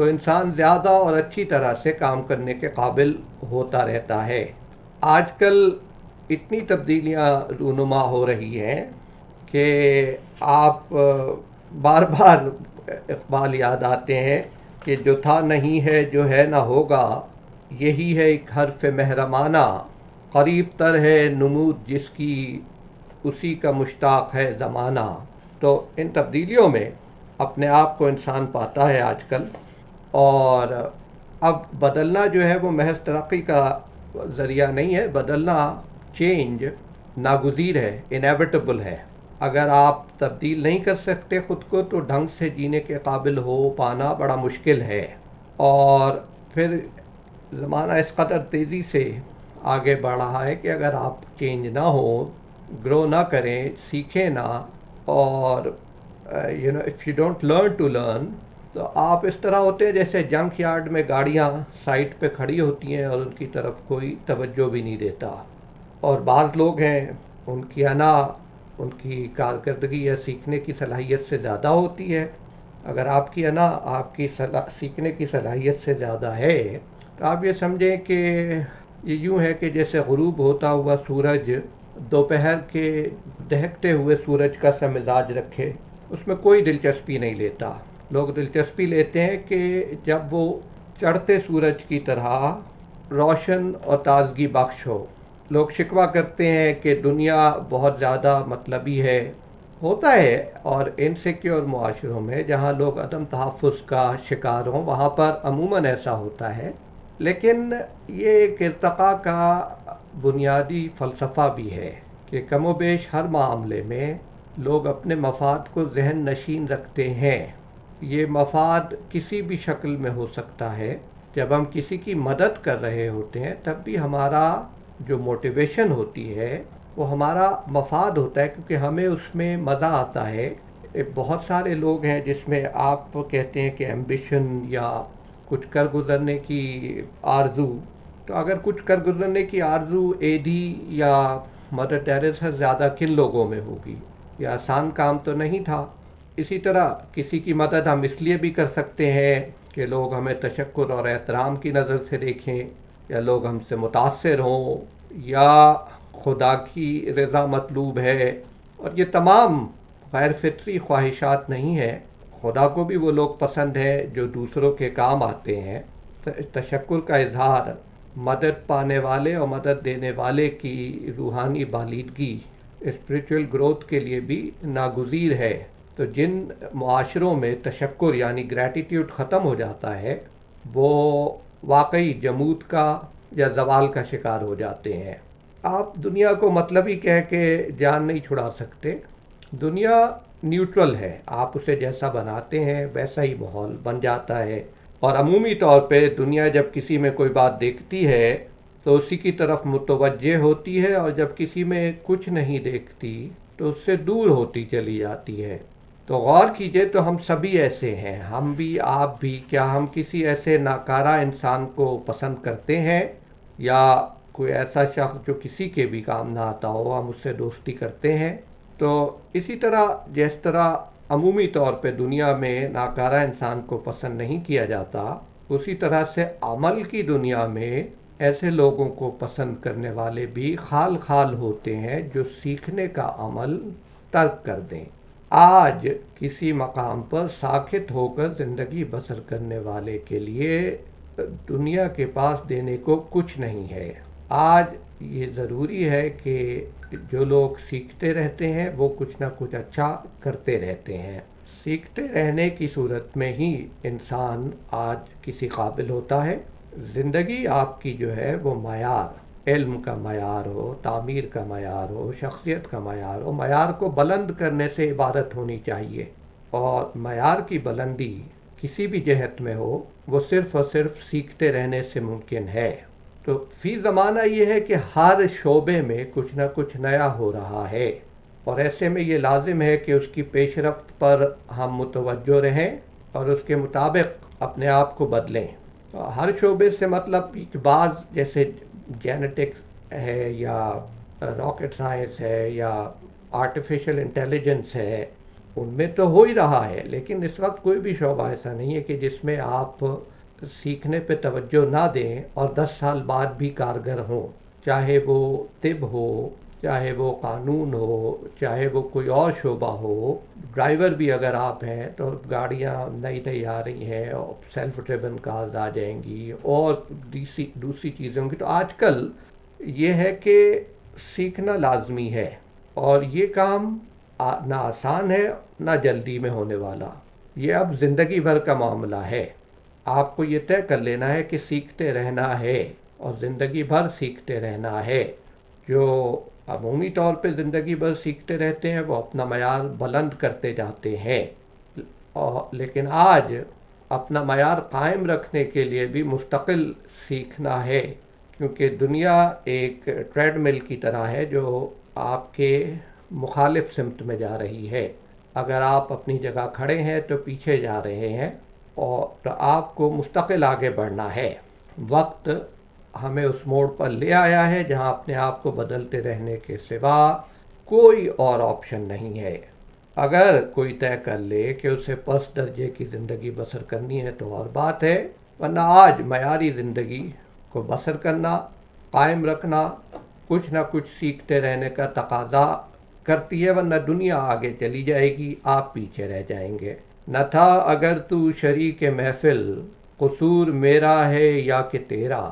تو انسان زیادہ اور اچھی طرح سے کام کرنے کے قابل ہوتا رہتا ہے۔ آج کل اتنی تبدیلیاں رونما ہو رہی ہیں کہ آپ بار بار اقبال یاد آتے ہیں کہ جو تھا نہیں ہے، جو ہے نہ ہوگا، یہی ہے ایک حرف محرمانہ، قریب تر ہے نمود جس کی، اسی کا مشتاق ہے زمانہ۔ تو ان تبدیلیوں میں اپنے آپ کو انسان پاتا ہے آج کل، اور اب بدلنا جو ہے وہ محض ترقی کا ذریعہ نہیں ہے، بدلنا، چینج ناگزیر ہے، انیویٹیبل ہے۔ اگر آپ تبدیل نہیں کر سکتے خود کو تو ڈھنگ سے جینے کے قابل ہو پانا بڑا مشکل ہے۔ اور پھر زمانہ اس قدر تیزی سے آگے بڑھ رہا ہے کہ اگر آپ چینج نہ ہو، گرو نہ کریں، سیکھیں نہ، اور if you don't learn to learn, تو آپ اس طرح ہوتے ہیں جیسے جنک یارڈ میں گاڑیاں سائٹ پہ کھڑی ہوتی ہیں اور ان کی طرف کوئی توجہ بھی نہیں دیتا۔ اور بعض لوگ ہیں، ان کی انا ان کی کارکردگی یا سیکھنے کی صلاحیت سے زیادہ ہوتی ہے۔ اگر آپ کی انا آپ کی سیکھنے کی صلاحیت سے زیادہ ہے تو آپ یہ سمجھیں کہ یہ یوں ہے کہ جیسے غروب ہوتا ہوا سورج دوپہر کے دہکتے ہوئے سورج کا سا مزاج رکھے، اس میں کوئی دلچسپی نہیں لیتا۔ لوگ دلچسپی لیتے ہیں کہ جب وہ چڑھتے سورج کی طرح روشن اور تازگی بخش ہو۔ لوگ شکوہ کرتے ہیں کہ دنیا بہت زیادہ مطلبی ہے، ہوتا ہے، اور انسیکیور معاشروں میں جہاں لوگ عدم تحفظ کا شکار ہوں وہاں پر عموماً ایسا ہوتا ہے۔ لیکن یہ ایک ارتقاء کا بنیادی فلسفہ بھی ہے کہ کم و بیش ہر معاملے میں لوگ اپنے مفاد کو ذہن نشین رکھتے ہیں۔ یہ مفاد کسی بھی شکل میں ہو سکتا ہے۔ جب ہم کسی کی مدد کر رہے ہوتے ہیں تب بھی ہمارا جو موٹیویشن ہوتی ہے وہ ہمارا مفاد ہوتا ہے، کیونکہ ہمیں اس میں مزہ آتا ہے۔ بہت سارے لوگ ہیں جس میں آپ کہتے ہیں کہ ایمبیشن یا کچھ کر گزرنے کی آرزو، تو اگر کچھ کر گزرنے کی آرزو ایدھی یا مدر ٹیریسا زیادہ کن لوگوں میں ہوگی؟ یہ آسان کام تو نہیں تھا۔ اسی طرح کسی کی مدد ہم اس لیے بھی کر سکتے ہیں کہ لوگ ہمیں تشکر اور احترام کی نظر سے دیکھیں، یا لوگ ہم سے متاثر ہوں، یا خدا کی رضا مطلوب ہے۔ اور یہ تمام غیر فطری خواہشات نہیں ہیں۔ خدا کو بھی وہ لوگ پسند ہیں جو دوسروں کے کام آتے ہیں۔ تشکر کا اظہار مدد پانے والے اور مدد دینے والے کی روحانی بالیدگی، اسپریچول گروتھ کے لیے بھی ناگزیر ہے۔ تو جن معاشروں میں تشکر یعنی گریٹیٹیوڈ ختم ہو جاتا ہے وہ واقعی جمود کا یا زوال کا شکار ہو جاتے ہیں۔ آپ دنیا کو مطلبی کہہ کے جان نہیں چھڑا سکتے۔ دنیا نیوٹرل ہے، آپ اسے جیسا بناتے ہیں ویسا ہی ماحول بن جاتا ہے۔ اور عمومی طور پہ دنیا جب کسی میں کوئی بات دیکھتی ہے تو اسی کی طرف متوجہ ہوتی ہے، اور جب کسی میں کچھ نہیں دیکھتی تو اس سے دور ہوتی چلی جاتی ہے۔ تو غور کیجئے تو ہم سبھی ایسے ہیں، ہم بھی، آپ بھی، کیا ہم کسی ایسے ناکارہ انسان کو پسند کرتے ہیں، یا کوئی ایسا شخص جو کسی کے بھی کام نہ آتا ہو ہم اس سے دوستی کرتے ہیں؟ تو اسی طرح جس طرح عمومی طور پہ دنیا میں ناکارہ انسان کو پسند نہیں کیا جاتا، اسی طرح سے عمل کی دنیا میں ایسے لوگوں کو پسند کرنے والے بھی خال خال ہوتے ہیں جو سیکھنے کا عمل ترک کر دیں۔ آج کسی مقام پر ساکت ہو کر زندگی بسر کرنے والے کے لیے دنیا کے پاس دینے کو کچھ نہیں ہے۔ آج یہ ضروری ہے کہ جو لوگ سیکھتے رہتے ہیں وہ کچھ نہ کچھ اچھا کرتے رہتے ہیں۔ سیکھتے رہنے کی صورت میں ہی انسان آج کسی قابل ہوتا ہے۔ زندگی آپ کی جو ہے وہ معیار، علم کا معیار ہو، تعمیر کا معیار ہو، شخصیت کا معیار ہو، معیار کو بلند کرنے سے عبارت ہونی چاہیے۔ اور معیار کی بلندی کسی بھی جہت میں ہو وہ صرف اور صرف سیکھتے رہنے سے ممکن ہے۔ تو فی زمانہ یہ ہے کہ ہر شعبے میں کچھ نہ کچھ نیا ہو رہا ہے، اور ایسے میں یہ لازم ہے کہ اس کی پیش رفت پر ہم متوجہ رہیں اور اس کے مطابق اپنے آپ کو بدلیں۔ ہر شعبے سے مطلب بعض جیسے جینیٹکس ہے، یا راکٹ سائنس ہے، یا آرٹیفیشل انٹیلیجنس ہے، ان میں تو ہو ہی رہا ہے، لیکن اس وقت کوئی بھی شعبہ ایسا نہیں ہے کہ جس میں آپ سیکھنے پہ توجہ نہ دیں اور 10 سال بعد بھی کارگر ہوں، چاہے وہ طب ہو، چاہے وہ قانون ہو، چاہے وہ کوئی اور شعبہ ہو۔ ڈرائیور بھی اگر آپ ہیں تو گاڑیاں نئی نئی آ رہی ہیں اور سیلف ڈریون کارز آ جائیں گی اور دوسری چیزیں ہوں گی، تو آج کل یہ ہے کہ سیکھنا لازمی ہے، اور یہ کام نہ آسان ہے نہ جلدی میں ہونے والا، یہ اب زندگی بھر کا معاملہ ہے۔ آپ کو یہ طے کر لینا ہے کہ سیکھتے رہنا ہے اور زندگی بھر سیکھتے رہنا ہے۔ جو عمومی طور پہ زندگی بھر سیکھتے رہتے ہیں وہ اپنا معیار بلند کرتے جاتے ہیں، لیکن آج اپنا معیار قائم رکھنے کے لیے بھی مستقل سیکھنا ہے، کیونکہ دنیا ایک ٹریڈ مل کی طرح ہے جو آپ کے مخالف سمت میں جا رہی ہے۔ اگر آپ اپنی جگہ کھڑے ہیں تو پیچھے جا رہے ہیں، اور آپ کو مستقل آگے بڑھنا ہے۔ وقت ہمیں اس موڑ پر لے آیا ہے جہاں اپنے آپ کو بدلتے رہنے کے سوا کوئی اور آپشن نہیں ہے۔ اگر کوئی طے کر لے کہ اسے پس درجے کی زندگی بسر کرنی ہے تو اور بات ہے، ورنہ آج معیاری زندگی کو بسر کرنا، قائم رکھنا، کچھ نہ کچھ سیکھتے رہنے کا تقاضا کرتی ہے، ورنہ دنیا آگے چلی جائے گی، آپ پیچھے رہ جائیں گے۔ نہ تھا اگر تو شریک محفل، قصور میرا ہے یا کہ تیرا،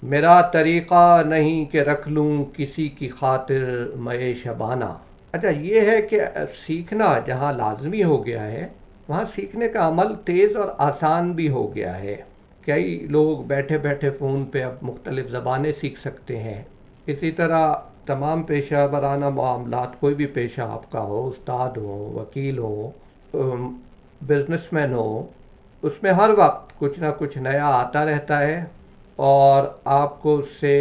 میرا طریقہ نہیں کہ رکھ لوں کسی کی خاطر میں شبانہ۔ اچھا، یہ ہے کہ سیکھنا جہاں لازمی ہو گیا ہے وہاں سیکھنے کا عمل تیز اور آسان بھی ہو گیا ہے۔ کئی لوگ بیٹھے بیٹھے فون پہ اب مختلف زبانیں سیکھ سکتے ہیں۔ اسی طرح تمام پیشہ ورانہ معاملات، کوئی بھی پیشہ آپ کا ہو، استاد ہو، وکیل ہو، بزنس مین ہو، اس میں ہر وقت کچھ نہ کچھ نیا آتا رہتا ہے اور آپ کو اس سے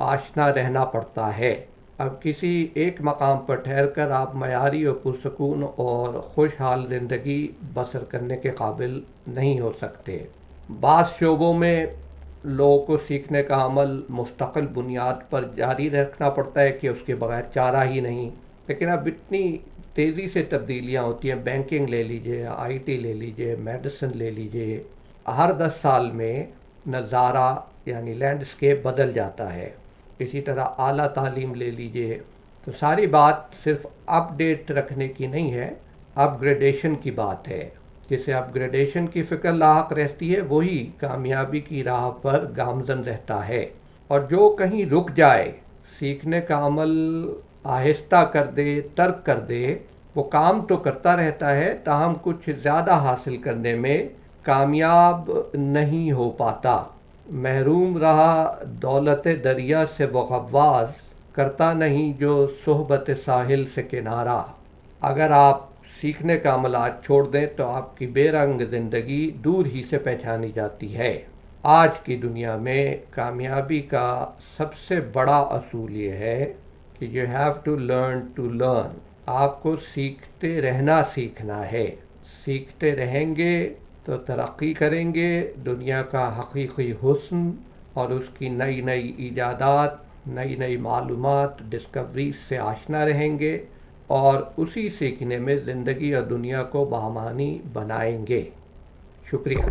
آشنا رہنا پڑتا ہے۔ اب کسی ایک مقام پر ٹھہر کر آپ معیاری اور پرسکون اور خوشحال زندگی بسر کرنے کے قابل نہیں ہو سکتے۔ بعض شعبوں میں لوگوں کو سیکھنے کا عمل مستقل بنیاد پر جاری رکھنا پڑتا ہے کہ اس کے بغیر چارہ ہی نہیں، لیکن اب اتنی تیزی سے تبدیلیاں ہوتی ہیں، بینکنگ لے لیجئے، آئی ٹی لے لیجئے، میڈیسن لے لیجئے، ہر 10 سال میں نظارہ یعنی لینڈسکیپ بدل جاتا ہے۔ اسی طرح اعلیٰ تعلیم لے لیجئے، تو ساری بات صرف اپ ڈیٹ رکھنے کی نہیں ہے، اپ گریڈیشن کی بات ہے۔ جسے اپ گریڈیشن کی فکر لاحق رہتی ہے وہی کامیابی کی راہ پر گامزن رہتا ہے، اور جو کہیں رک جائے، سیکھنے کا عمل آہستہ کر دے، ترک کر دے، وہ کام تو کرتا رہتا ہے تاہم کچھ زیادہ حاصل کرنے میں کامیاب نہیں ہو پاتا۔ محروم رہا دولت دریا سے وہ غواص، کرتا نہیں جو صحبت ساحل سے کنارہ۔ اگر آپ سیکھنے کا عمل آج چھوڑ دیں تو آپ کی بے رنگ زندگی دور ہی سے پہچانی جاتی ہے۔ آج کی دنیا میں کامیابی کا سب سے بڑا اصول یہ ہے کہ you have to learn to learn۔ آپ کو سیکھتے رہنا سیکھنا ہے۔ سیکھتے رہیں گے تو ترقی کریں گے، دنیا کا حقیقی حسن اور اس کی نئی نئی ایجادات، نئی نئی معلومات، ڈسکوریز سے آشنا رہیں گے، اور اسی سیکھنے میں زندگی اور دنیا کو بہمانی بنائیں گے۔ شکریہ۔